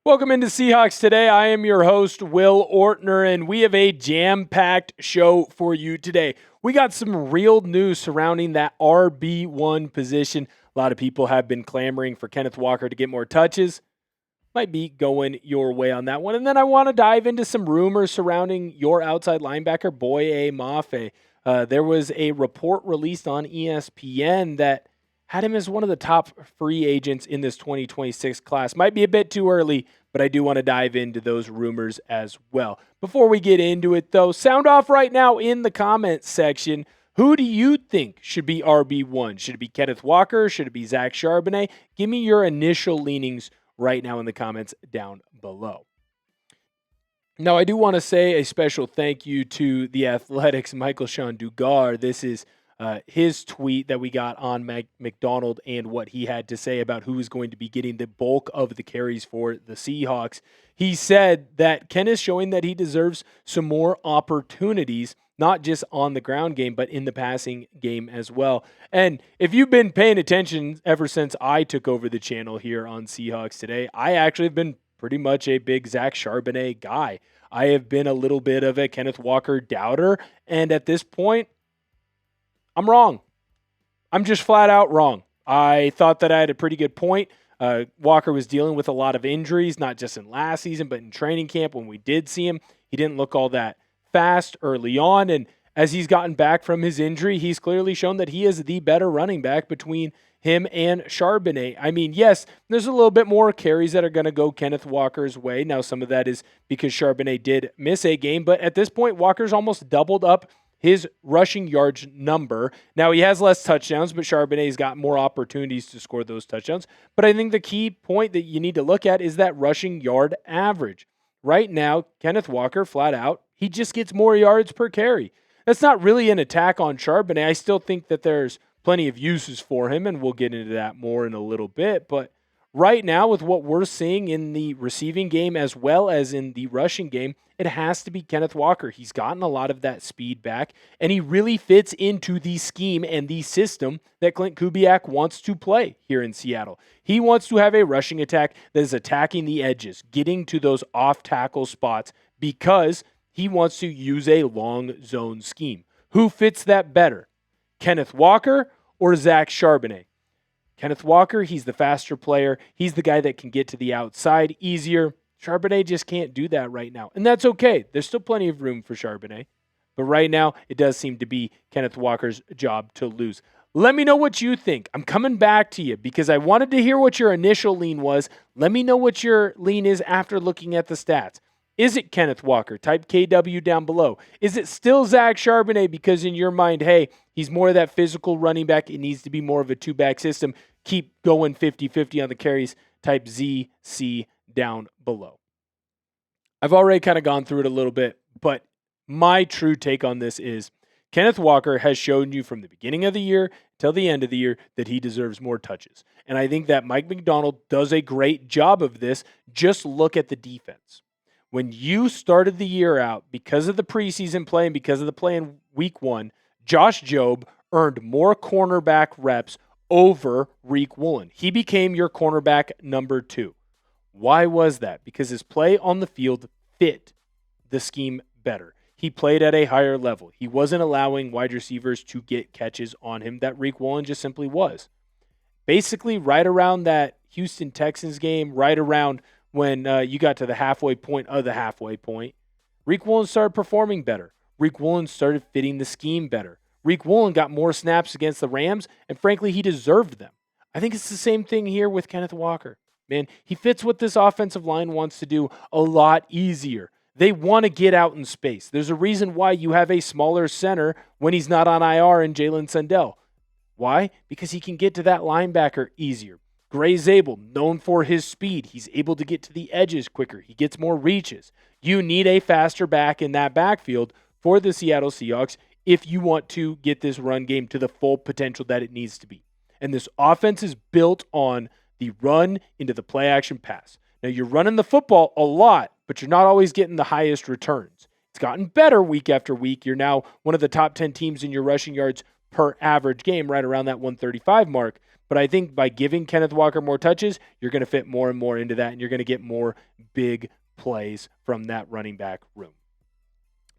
Welcome into Seahawks Today. I am your host, Will Ortner, and we have a jam-packed show for you today. We got some real news surrounding that RB1 position. A lot of people have been clamoring for Kenneth Walker to get more touches. Might be going your way on that one. And then I want to dive into some rumors surrounding your outside linebacker, Boye Mafe. There was a report released on ESPN that had him as one of the top free agents in this 2026 class. Might be a bit too early, but I do want to dive into those rumors as well. Before we get into it, though, sound off right now in the comments section. Who do you think should be RB1? Should it be Kenneth Walker? Should it be Zach Charbonnet? Give me your initial leanings right now in the comments down below. Now, I do want to say a special thank you to the Athletics' Michael Sean Dugar. This is his tweet that we got on McDonald and what he had to say about who is going to be getting the bulk of the carries for the Seahawks. He said that Ken is showing that he deserves some more opportunities, not just on the ground game, but in the passing game as well. And if you've been paying attention ever since I took over the channel here on Seahawks Today, I actually have been pretty much a big Zach Charbonnet guy. I have been a little bit of a Kenneth Walker doubter, and at this point, I'm wrong. I'm just flat out wrong. I thought that I had a pretty good point. Walker was dealing with a lot of injuries, not just in last season, but in training camp when we did see him. He didn't look all that fast early on, and as he's gotten back from his injury, he's clearly shown that he is the better running back between him and Charbonnet. I mean, yes, there's a little bit more carries that are going to go Kenneth Walker's way. Now, some of that is because Charbonnet did miss a game, but at this point, Walker's almost doubled up his rushing yards number. Now, he has less touchdowns, but Charbonnet's got more opportunities to score those touchdowns. But I think the key point that you need to look at is that rushing yard average. Right now, Kenneth Walker, flat out, he just gets more yards per carry. That's not really an attack on Charbonnet. I still think that there's plenty of uses for him, and we'll get into that more in a little bit. But right now, with what we're seeing in the receiving game as well as in the rushing game, it has to be Kenneth Walker. He's gotten a lot of that speed back, and he really fits into the scheme and the system that Clint Kubiak wants to play here in Seattle. He wants to have a rushing attack that is attacking the edges, getting to those off-tackle spots, because he wants to use a long zone scheme. Who fits that better, Kenneth Walker or Zach Charbonnet? Kenneth Walker, he's the faster player. He's the guy that can get to the outside easier. Charbonnet just can't do that right now, and that's okay. There's still plenty of room for Charbonnet, but right now it does seem to be Kenneth Walker's job to lose. Let me know what you think. I'm coming back to you because I wanted to hear what your initial lean was. Let me know what your lean is after looking at the stats. Is it Kenneth Walker? Type KW down below. Is it still Zach Charbonnet because in your mind, hey, he's more of that physical running back. It needs to be more of a two-back system. Keep going 50-50 on the carries. Type ZC down below. I've already kind of gone through it a little bit, but my true take on this is Kenneth Walker has shown you from the beginning of the year till the end of the year that he deserves more touches. And I think that Mike McDonald does a great job of this. Just look at the defense. When you started the year out, because of the preseason play and because of the play in week 1, Josh Jobe earned more cornerback reps over Reek Woolen. He became your cornerback number 2. Why was that? Because his play on the field fit the scheme better. He played at a higher level. He wasn't allowing wide receivers to get catches on him that Reek Woolen just simply was. Basically, right around that Houston Texans game, right around when you got to the halfway point of the halfway point, Reek Woolen started performing better. Reek Woolen started fitting the scheme better. Reek Woolen got more snaps against the Rams, and frankly, he deserved them. I think it's the same thing here with Kenneth Walker. Man, he fits what this offensive line wants to do a lot easier. They want to get out in space. There's a reason why you have a smaller center when he's not on IR in Jalen Sundell. Why? Because he can get to that linebacker easier. Gray Zabel, known for his speed. He's able to get to the edges quicker. He gets more reaches. You need a faster back in that backfield for the Seattle Seahawks if you want to get this run game to the full potential that it needs to be. And this offense is built on the run into the play action pass. Now, you're running the football a lot, but you're not always getting the highest returns. It's gotten better week after week. You're now one of the top 10 teams in your rushing yards per average game, right around that 135 mark. But I think by giving Kenneth Walker more touches, you're going to fit more and more into that, and you're going to get more big plays from that running back room.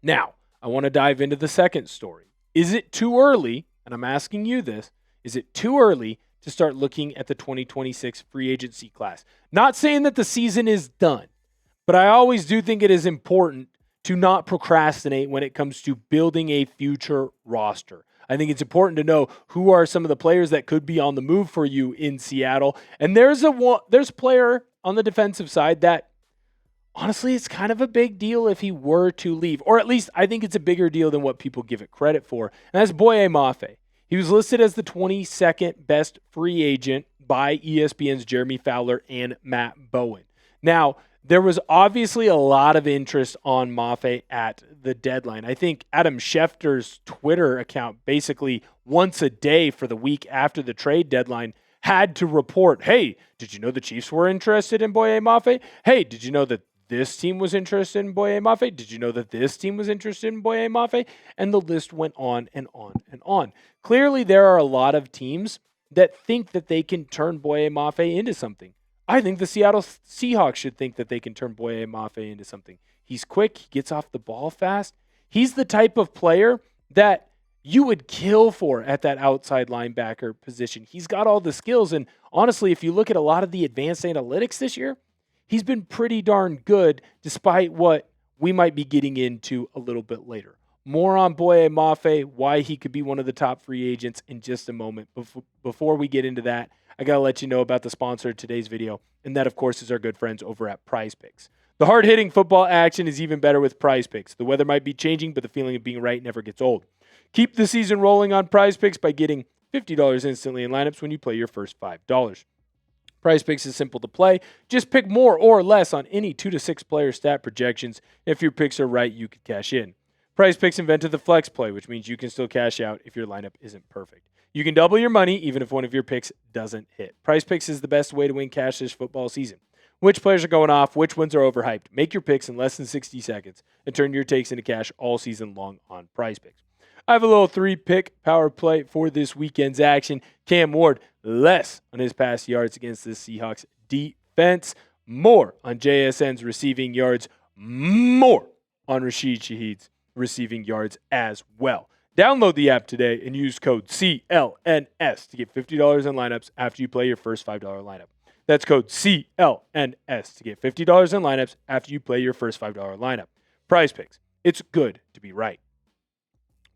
Now, I want to dive into the second story. Is it too early, and I'm asking you this, is it too early to start looking at the 2026 free agency class? Not saying that the season is done, but I always do think it is important to not procrastinate when it comes to building a future roster. I think it's important to know who are some of the players that could be on the move for you in Seattle. And there's a player on the defensive side that, honestly, it's kind of a big deal if he were to leave. Or at least I think it's a bigger deal than what people give it credit for. And that's Boye Mafe. He was listed as the 22nd best free agent by ESPN's Jeremy Fowler and Matt Bowen. Now, there was obviously a lot of interest on Mafe at the deadline. I think Adam Schefter's Twitter account basically once a day for the week after the trade deadline had to report, hey, did you know the Chiefs were interested in Boye Mafe? Hey, did you know that this team was interested in Boye Mafe? Did you know that this team was interested in Boye Mafe? And the list went on and on and on. Clearly, there are a lot of teams that think that they can turn Boye Mafe into something. I think the Seattle Seahawks should think that they can turn Boye Mafe into something. He's quick. He gets off the ball fast. He's the type of player that you would kill for at that outside linebacker position. He's got all the skills. And honestly, if you look at a lot of the advanced analytics this year, he's been pretty darn good despite what we might be getting into a little bit later. More on Boye Mafe, why he could be one of the top free agents in just a moment. Before we get into that, I got to let you know about the sponsor of today's video, and that, of course, is our good friends over at PrizePicks. The hard-hitting football action is even better with PrizePicks. The weather might be changing, but the feeling of being right never gets old. Keep the season rolling on PrizePicks by getting $50 instantly in lineups when you play your first $5. PrizePicks is simple to play. Just pick more or less on any 2 to 6 player stat projections. If your picks are right, you could cash in. PrizePicks invented the flex play, which means you can still cash out if your lineup isn't perfect. You can double your money even if one of your picks doesn't hit. PrizePicks is the best way to win cash this football season. Which players are going off, which ones are overhyped. Make your picks in less than 60 seconds and turn your takes into cash all season long on PrizePicks. I have a little 3-pick power play for this weekend's action. Cam Ward, less on his pass yards against the Seahawks defense. More on JSN's receiving yards. More on Rashid Shaheed's receiving yards as well. Download the app today and use code CLNS to get $50 in lineups after you play your first $5 lineup. That's code CLNS to get $50 in lineups after you play your first $5 lineup. PrizePicks. It's good to be right.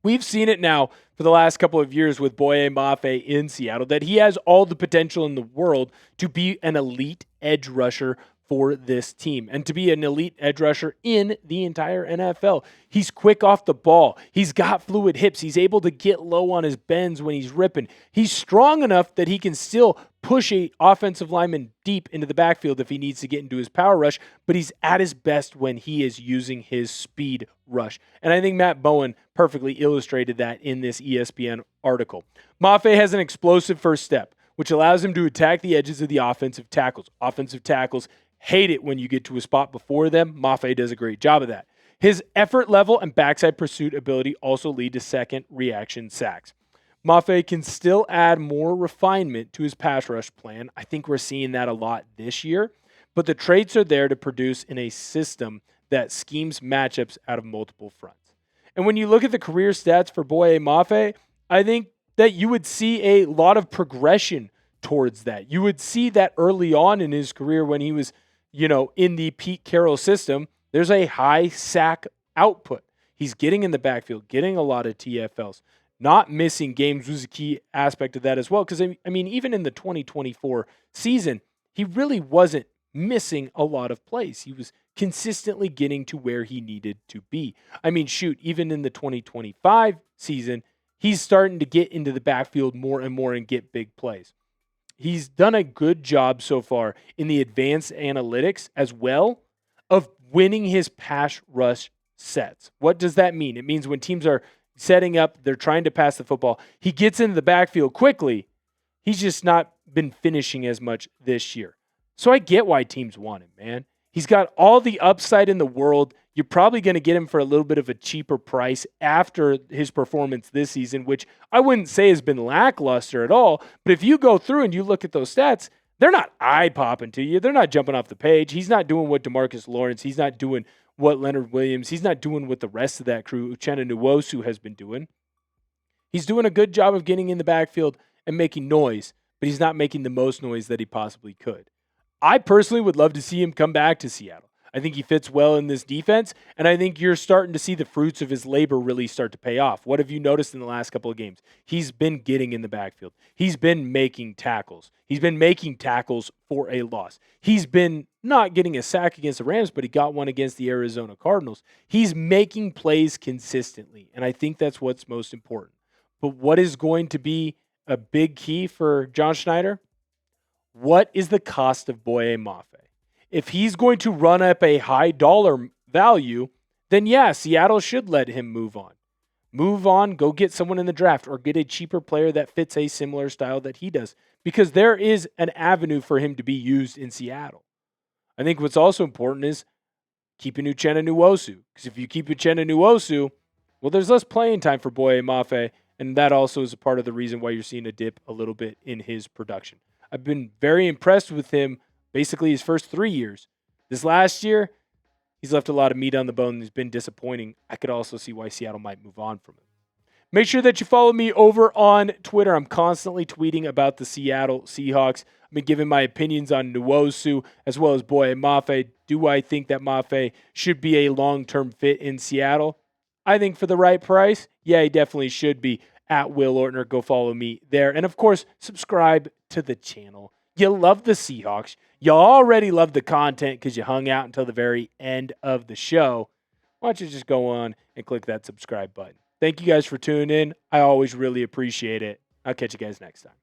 We've seen it now for the last couple of years with Boye Mafe in Seattle that he has all the potential in the world to be an elite edge rusher for this team and to be an elite edge rusher in the entire NFL. He's quick off the ball. He's got fluid hips. He's able to get low on his bends when he's ripping. He's strong enough that he can still push a offensive lineman deep into the backfield if he needs to get into his power rush, but he's at his best when he is using his speed rush. And I think Matt Bowen perfectly illustrated that in this ESPN article. Mafe has an explosive first step, which allows him to attack the edges of the offensive tackles. Offensive tackles hate it when you get to a spot before them. Mafe does a great job of that. His effort level and backside pursuit ability also lead to second reaction sacks. Mafe can still add more refinement to his pass rush plan. I think we're seeing that a lot this year, but the traits are there to produce in a system that schemes matchups out of multiple fronts. And when you look at the career stats for Boye Mafe, I think that you would see a lot of progression towards that. You would see that early on in his career when he was, in the Pete Carroll system, there's a high sack output. He's getting in the backfield, getting a lot of TFLs. Not missing games was a key aspect of that as well. Because, even in the 2024 season, he really wasn't missing a lot of plays. He was consistently getting to where he needed to be. Even in the 2025 season, he's starting to get into the backfield more and more and get big plays. He's done a good job so far in the advanced analytics as well of winning his pass rush sets. What does that mean? It means when teams are setting up, they're trying to pass the football, he gets into the backfield quickly. He's just not been finishing as much this year. So I get why teams want him, man. He's got all the upside in the world. You're probably going to get him for a little bit of a cheaper price after his performance this season, which I wouldn't say has been lackluster at all. But if you go through and you look at those stats, they're not eye-popping to you. They're not jumping off the page. He's not doing what DeMarcus Lawrence. He's not doing what Leonard Williams. He's not doing what the rest of that crew, Uchenna Nwosu, has been doing. He's doing a good job of getting in the backfield and making noise, but he's not making the most noise that he possibly could. I personally would love to see him come back to Seattle. I think he fits well in this defense, and I think you're starting to see the fruits of his labor really start to pay off. What have you noticed in the last couple of games? He's been getting in the backfield. He's been making tackles. He's been making tackles for a loss. He's been not getting a sack against the Rams, but he got one against the Arizona Cardinals. He's making plays consistently, and I think that's what's most important. But what is going to be a big key for John Schneider? What is the cost of Boye Mafe? If he's going to run up a high dollar value, then yeah, Seattle should let him move on. Move on, go get someone in the draft or get a cheaper player that fits a similar style that he does, because there is an avenue for him to be used in Seattle. I think what's also important is keeping Uchenna Nwosu, because if you keep Uchenna Nwosu, well, there's less playing time for Boye Mafe, and that also is a part of the reason why you're seeing a dip a little bit in his production. I've been very impressed with him basically his first 3 years. This last year, he's left a lot of meat on the bone. He's been disappointing. I could also see why Seattle might move on from him. Make sure that you follow me over on Twitter. I'm constantly tweeting about the Seattle Seahawks. I've been giving my opinions on Nwosu as well as Boye Mafe. Do I think that Mafe should be a long-term fit in Seattle? I think for the right price, yeah, he definitely should be. At Will Ortner, go follow me there. And of course, subscribe to the channel. You love the Seahawks. You already love the content because you hung out until the very end of the show. Why don't you just go on and click that subscribe button? Thank you guys for tuning in. I always really appreciate it. I'll catch you guys next time.